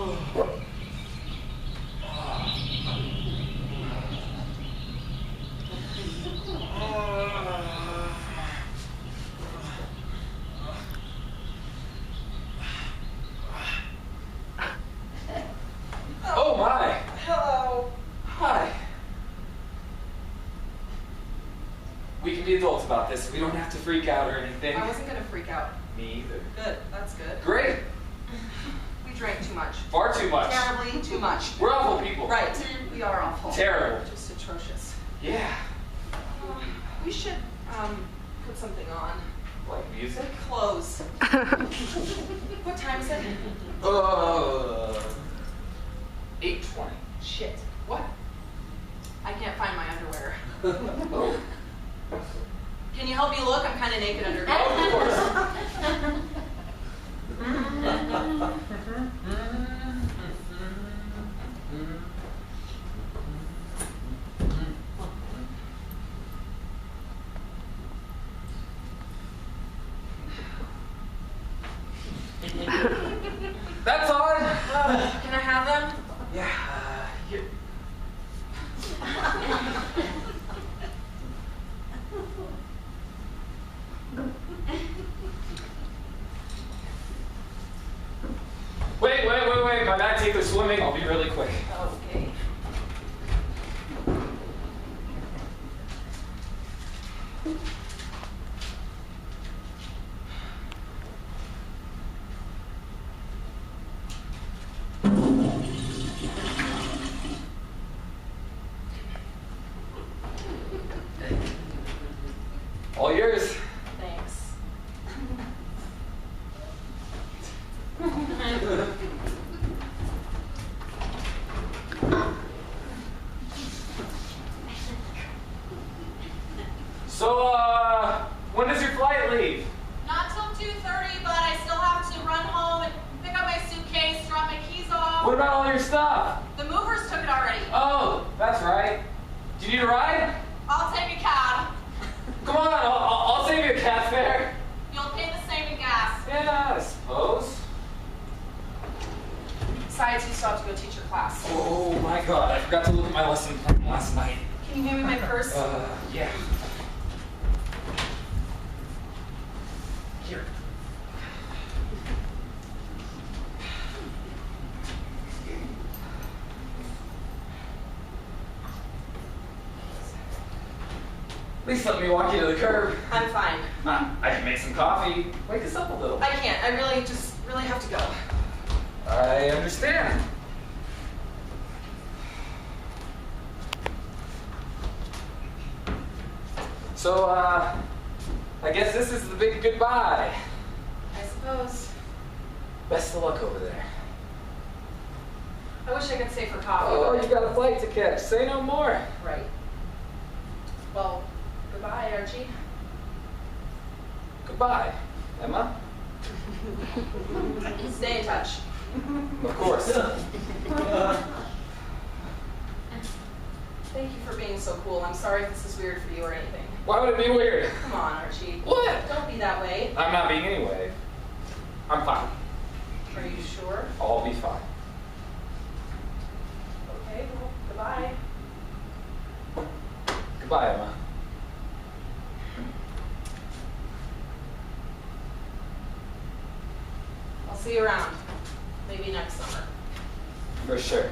Oh my! Hello. Hi. We can be adults about this. We don't have to freak out or anything. I wasn't gonna freak out. Me either. Good, that's good. Great. We drank too much. Far too much. Terribly too much. We're awful people. Right, we are awful. Terrible. Just atrocious. Yeah. We should, put something on. Like music? Clothes. What time is it? 8:20. Shit. What? I can't find my underwear. Oh. Can you help me look? I'm kind of naked under here. Oh, of course. That's on. Can I have them? Yeah. Here. Wait. My dad take her swimming. I'll be really quick. Okay. All yours. Thanks. So, when does your flight leave? Not till 2:30, but I still have to run home and pick up my suitcase, drop my keys off. What about all your stuff? The movers took it already. Oh, that's right. Do you need a ride? I'll take a cab. Come on, I'll save you a cab fare. You'll pay the same in gas. Yeah, I suppose. Besides, you still have to go teach your class. Oh my god, I forgot to look at my lesson plan last night. Can you hand me my purse? Yeah. Here. Please let me walk you to the curb. I'm fine. I can make some coffee. Wake us up a little. I can't. I really have to go. I understand. So, I guess this is the big goodbye. I suppose. Best of luck over there. I wish I could stay for coffee. Oh, but you got a flight to catch. Say no more. Right. Well, goodbye, Archie. Goodbye, Emma. Stay in touch. Of course. Thank you for being so cool. I'm sorry if this is weird for you or anything. Why would it be weird? Come on, Archie. What? Don't be that way. I'm not being anyway. I'm fine. Are you sure? I'll be fine. Okay, well, goodbye. Goodbye, Emma. I'll see you around. Maybe next summer. For sure.